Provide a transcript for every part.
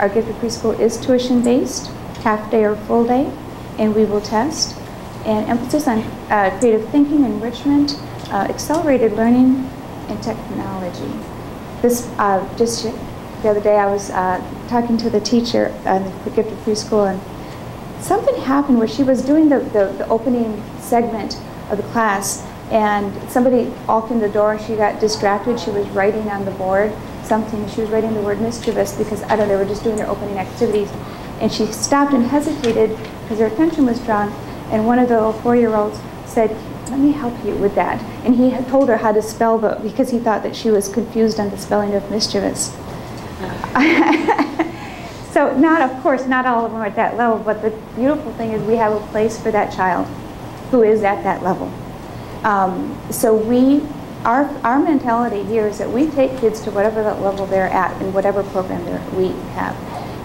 our gifted preschool is tuition-based, half-day or full-day, and we will test. And emphasis on creative thinking, enrichment, accelerated learning, and technology. This, just the other day I was talking to the teacher at the gifted preschool, and something happened where she was doing the opening segment of the class, and somebody walked in the door and she got distracted. She was writing on the board something. She was writing the word mischievous because, I don't know, they were just doing their opening activities. And she stopped and hesitated because her attention was drawn, and one of the little 4-year-olds said, "Let me help you with that." And he had told her how to spell because he thought that she was confused on the spelling of mischievous. So of course, not all of them are at that level, but the beautiful thing is we have a place for that child who is at that level. So our mentality here is that we take kids to whatever level they're at in whatever program we have.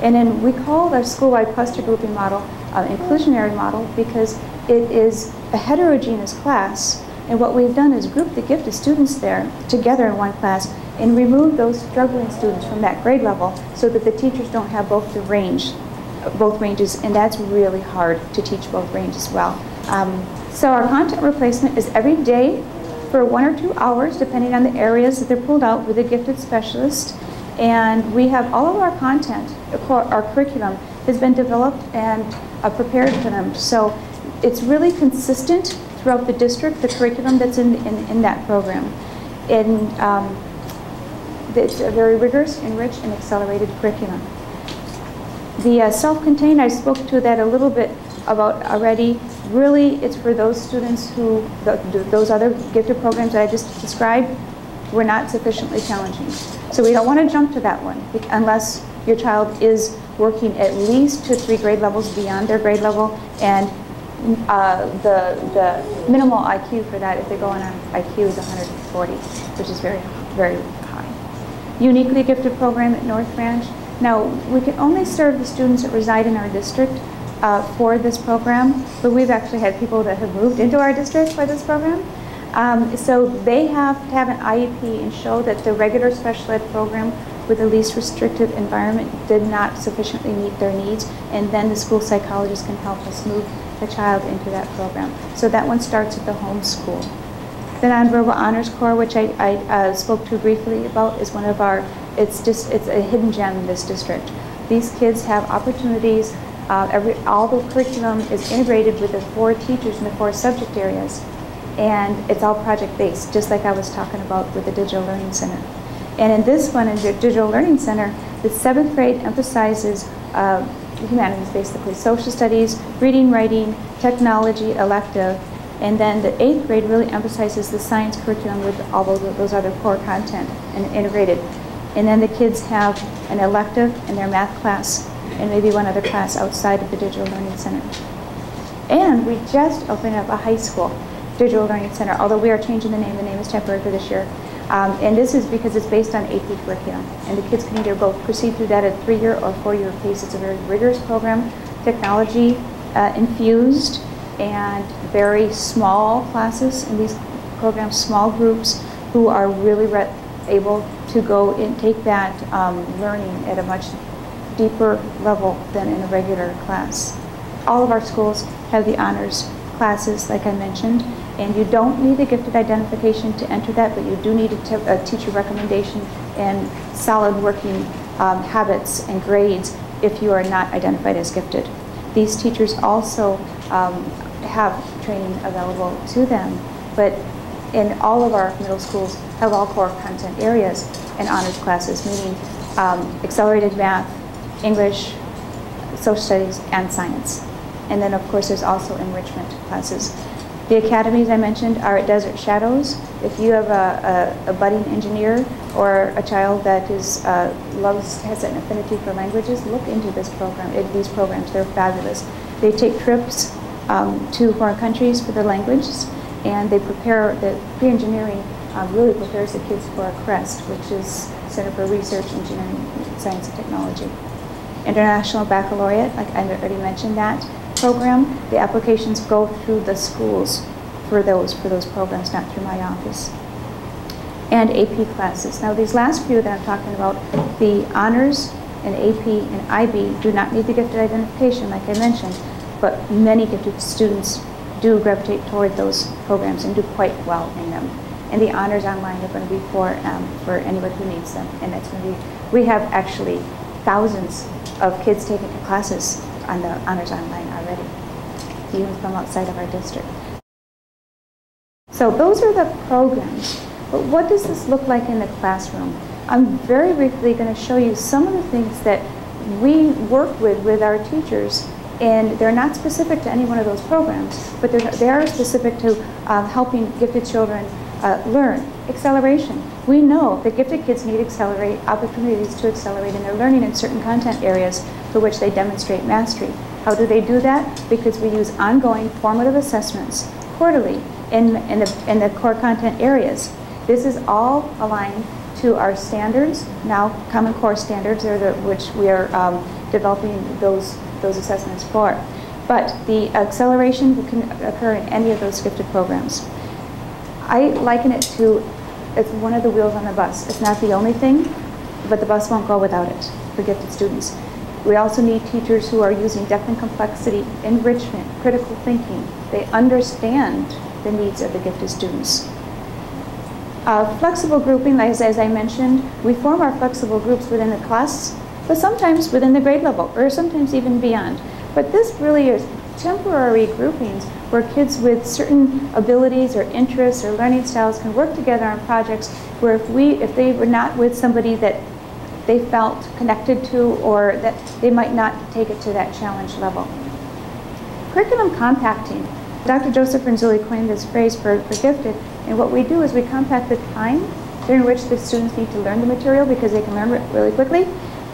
And then we call our school-wide cluster grouping model inclusionary model because it is a heterogeneous class. And what we've done is group the gifted students there together in one class and remove those struggling students from that grade level so that the teachers don't have both ranges, and that's really hard to teach both ranges well. So our content replacement is every day for 1 or 2 hours, depending on the areas that they're pulled out with a gifted specialist. And we have all of our content, our curriculum has been developed and prepared for them. So it's really consistent throughout the district, the curriculum that's in that program. And it's a very rigorous, enriched, and accelerated curriculum. The self-contained, I spoke to that a little bit about already. Really, it's for those students who, those other gifted programs that I just described, were not sufficiently challenging. So we don't want to jump to that one unless your child is working at least 2 or 3 grade levels beyond their grade level, and the minimal IQ for that, if they go on IQ, is 140, which is very, very high. Uniquely gifted program at North Branch. Now, we can only serve the students that reside in our district for this program, but we've actually had people that have moved into our district for this program. So they have to have an IEP and show that the regular special ed program with the least restrictive environment did not sufficiently meet their needs, and then the school psychologist can help us move the child into that program. So that one starts at the home school. The Nonverbal Honors Corps, which I spoke to briefly about, is one of our, it's a hidden gem in this district. These kids have opportunities, all the curriculum is integrated with the 4 teachers in the 4 subject areas. And it's all project-based, just like I was talking about with the Digital Learning Center. And in this one, in the Digital Learning Center, the 7th grade emphasizes humanities, basically, social studies, reading, writing, technology, elective, and then the 8th grade really emphasizes the science curriculum with all those other core content and integrated. And then the kids have an elective in their math class and maybe one other class outside of the Digital Learning Center. And we just opened up a high school Digital Learning Center, although we are changing the name is temporary for this year. And this is because it's based on AP curriculum, and the kids can either both proceed through that at 3-year or 4-year pace. It's a very rigorous program, technology infused, and very small classes in these programs, small groups who are really able to go and take that learning at a much deeper level than in a regular class. All of our schools have the honors classes, like I mentioned, and you don't need a gifted identification to enter that, but you do need a teacher recommendation and solid working habits and grades if you are not identified as gifted. These teachers also have training available to them, but in all of our middle schools have all core content areas and honors classes, meaning accelerated math, English, social studies, and science. And then, of course, there's also enrichment classes. The academies I mentioned are at Desert Shadows. If you have a budding engineer or a child that has an affinity for languages, look into this program. These programs, they're fabulous. They take trips to foreign countries for their languages, and they prepare, the pre-engineering really prepares the kids for a CREST, which is Center for Research, Engineering, Science, and Technology. International Baccalaureate, like I already mentioned that program, the applications go through the schools for those programs, not through my office. And AP classes. Now these last few that I'm talking about, the honors and AP and IB do not need the gifted identification, like I mentioned, but many gifted students do gravitate toward those programs and do quite well in them. And the honors online are going to be for anyone who needs them. And that's going to be, we have actually thousands of kids taking classes on the honors online already, even from outside of our district. So those are the programs. But what does this look like in the classroom? I'm very briefly going to show you some of the things that we work with our teachers, and they're not specific to any one of those programs, but they are specific to helping gifted children learn. Acceleration. We know that gifted kids need opportunities to accelerate in their learning in certain content areas for which they demonstrate mastery. How do they do that? Because we use ongoing formative assessments quarterly in the core content areas. This is all aligned to our standards, now Common Core standards, which we are developing those assessments for. But the acceleration can occur in any of those gifted programs. I liken it to, it's one of the wheels on the bus. It's not the only thing, but the bus won't go without it for gifted students. We also need teachers who are using depth and complexity, enrichment, critical thinking. They understand the needs of the gifted students. Flexible grouping, as I mentioned, we form our flexible groups within the class, but sometimes within the grade level, or sometimes even beyond. But this really is temporary groupings where kids with certain abilities or interests or learning styles can work together on projects where if they were not with somebody that they felt connected to, or that they might not take it to that challenge level. Curriculum compacting. Dr. Joseph Renzulli coined this phrase for gifted, and what we do is we compact the time during which the students need to learn the material because they can remember it really quickly,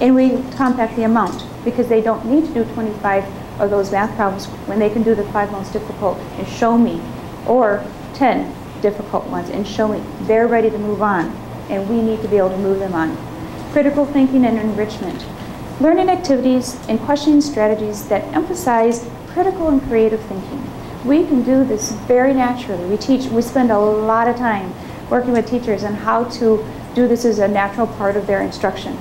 and we compact the amount because they don't need to do 25 of those math problems when they can do the 5 most difficult and show me, or 10 difficult ones and show me. They're ready to move on, and we need to be able to move them on. Critical thinking and enrichment. Learning activities and questioning strategies that emphasize critical and creative thinking. We can do this very naturally. We spend a lot of time working with teachers on how to do this as a natural part of their instruction.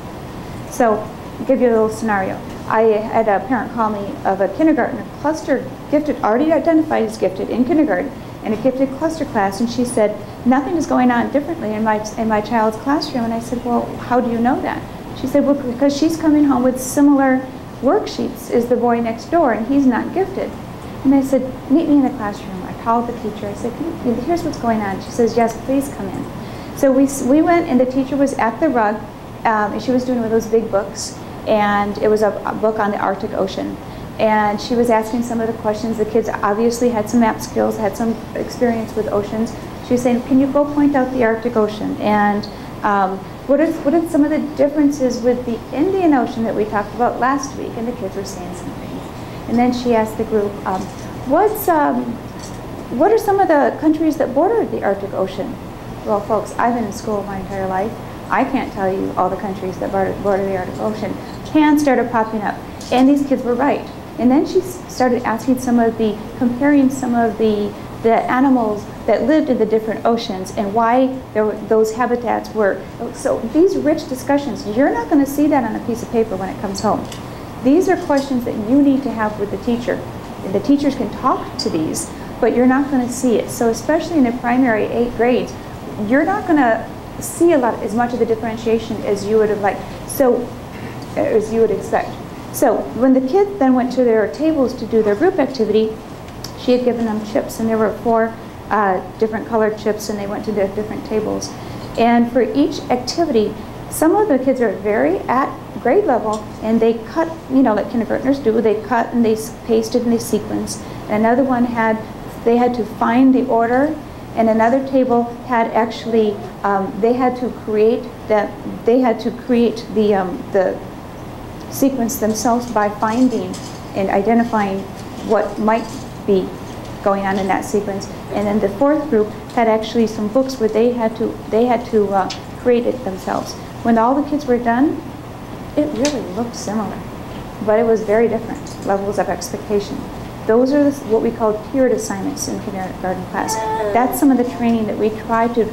So, I'll give you a little scenario. I had a parent call me of a kindergarten cluster gifted, already identified as gifted in kindergarten, in a gifted cluster class, and she said, nothing is going on differently in my child's classroom. And I said, well, how do you know that? She said, well, because she's coming home with similar worksheets as the boy next door, and he's not gifted. And I said, meet me in the classroom. I called the teacher. I said, here's what's going on. She says, yes, please come in. So we went, and the teacher was at the rug, and she was doing one of those big books, and it was a book on the Arctic Ocean. And she was asking some of the questions. The kids obviously had some map skills, had some experience with oceans. She was saying, can you go point out the Arctic Ocean? And what are some of the differences with the Indian Ocean that we talked about last week? And the kids were saying some things. And then she asked the group, what are some of the countries that border the Arctic Ocean? Well, folks, I've been in school my entire life. I can't tell you all the countries that border the Arctic Ocean. Cans started popping up, and these kids were right. And then she started asking comparing some of the animals that lived in the different oceans and why those habitats were. So these rich discussions, you're not going to see that on a piece of paper when it comes home. These are questions that you need to have with the teacher. And the teachers can talk to these, but you're not going to see it. So especially in the primary 8 grades, you're not going to see as much of the differentiation as you would have liked, as you would expect. So when the kids then went to their tables to do their group activity, she had given them chips, and there were 4 different colored chips, and they went to their different tables. And for each activity, some of the kids are very at grade level, and they cut, like kindergartners do, they cut and they pasted and they sequenced. And another one they had to find the order, and another table had actually, they had to create the sequence themselves by finding and identifying what might be going on in that sequence. And then the 4th group had actually some books where they had to create it themselves. When all the kids were done, it really looked similar, but it was very different levels of expectation. Those are what we call tiered assignments in kindergarten class. That's some of the training that we try to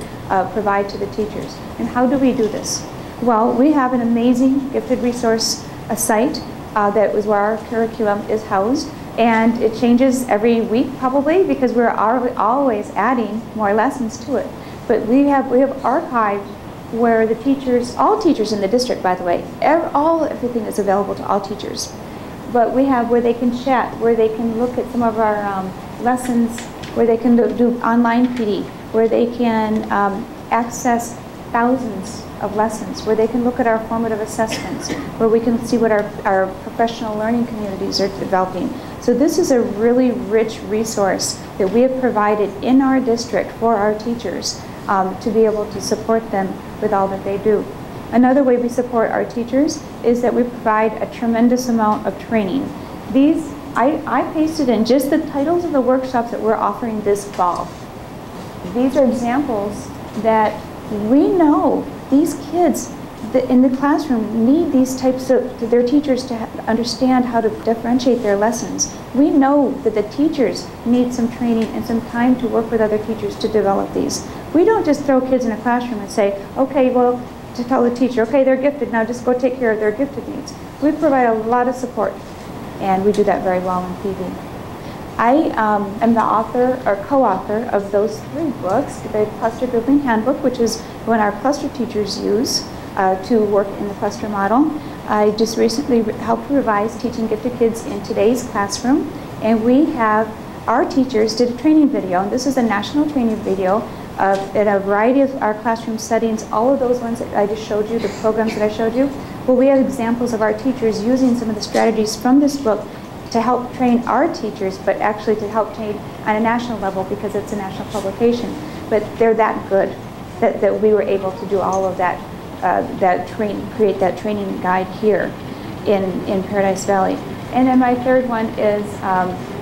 provide to the teachers. And how do we do this? Well, we have an amazing gifted resource a site that is where our curriculum is housed, and it changes every week probably because we're always adding more lessons to it. But we have archived where the teachers, all teachers in the district, by the way, everything is available to all teachers. But we have where they can chat, where they can look at some of our lessons, where they can do online PD, where they can access thousands of lessons, where they can look at our formative assessments, where we can see what our professional learning communities are developing. So this is a really rich resource that we have provided in our district for our teachers to be able to support them with all that they do. Another way we support our teachers is that we provide a tremendous amount of training. These, I pasted in just the titles of the workshops that we're offering this fall. These are examples that we know these kids in the classroom need these types of, their teachers to understand how to differentiate their lessons. We know that the teachers need some training and some time to work with other teachers to develop these. We don't just throw kids in a classroom and say, okay, well, to tell the teacher, okay, they're gifted, now just go take care of their gifted needs. We provide a lot of support, and we do that very well in PV. I am the author or co-author of those 3 books, the Cluster Grouping Handbook, which is one our cluster teachers use to work in the cluster model. I just recently helped revise Teaching Gifted Kids in Today's Classroom, and we have, our teachers did a training video, and this is a national training video in a variety of our classroom settings, all of those ones that I just showed you, the programs that I showed you. Well, we have examples of our teachers using some of the strategies from this book to help train our teachers, but actually to help train on a national level because it's a national publication. But they're that good that we were able to do all of that, create that training guide here in Paradise Valley. And then my 3rd one is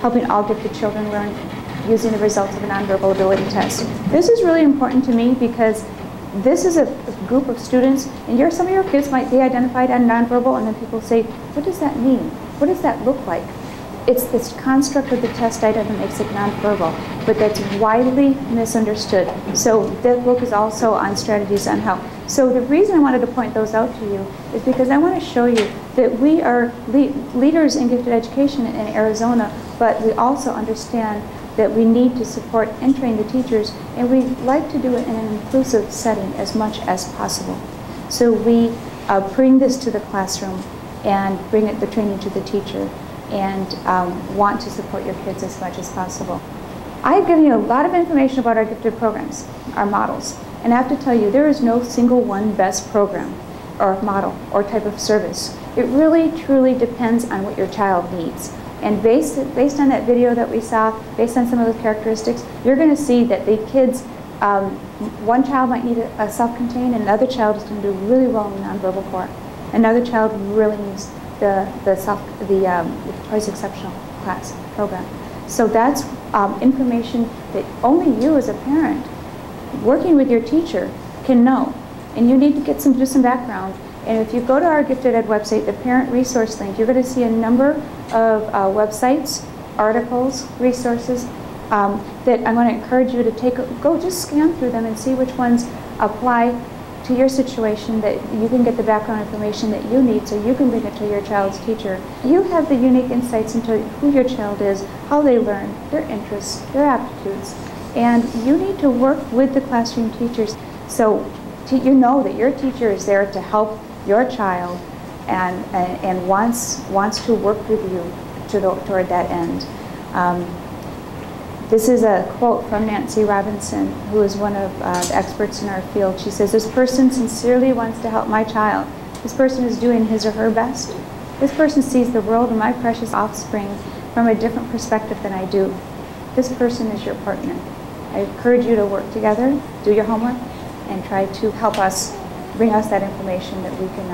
helping all gifted children learn using the results of a nonverbal ability test. This is really important to me because this is a group of students, and some of your kids might be identified as nonverbal, and then people say, what does that mean? What does that look like? It's this construct of the test item that makes it nonverbal, but that's widely misunderstood. So that book is also on strategies on how. So the reason I wanted to point those out to you is because I want to show you that we are leaders in gifted education in Arizona, but we also understand that we need to support and train the teachers, and we like to do it in an inclusive setting as much as possible. So we bring this to the classroom and bring the training to the teacher, and want to support your kids as much as possible. I've given you a lot of information about our gifted programs, our models, and I have to tell you, there is no single one best program or model or type of service. It really, truly depends on what your child needs. And based on that video that we saw, based on some of the characteristics, you're going to see that the kids, one child might need a self-contained, and another child is going to do really well in the nonverbal core. Another child really needs the Toys Exceptional class program. So that's information that only you as a parent, working with your teacher, can know. And you need to get do some background. And if you go to our Gifted Ed website, the parent resource link, you're going to see a number of websites, articles, resources that I'm going to encourage you to go just scan through them and see which ones apply to your situation, that you can get the background information that you need so you can bring it to your child's teacher. You have the unique insights into who your child is, how they learn, their interests, their aptitudes, and you need to work with the classroom teachers so you know that your teacher is there to help your child and wants to work with you toward that end. This is a quote from Nancy Robinson, who is one of the experts in our field. She says, "This person sincerely wants to help my child. This person is doing his or her best. This person sees the world and my precious offspring from a different perspective than I do. This person is your partner." I encourage you to work together, do your homework, and try to help us, bring us that information that we can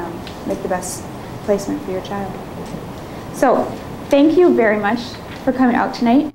make the best placement for your child. So, thank you very much for coming out tonight.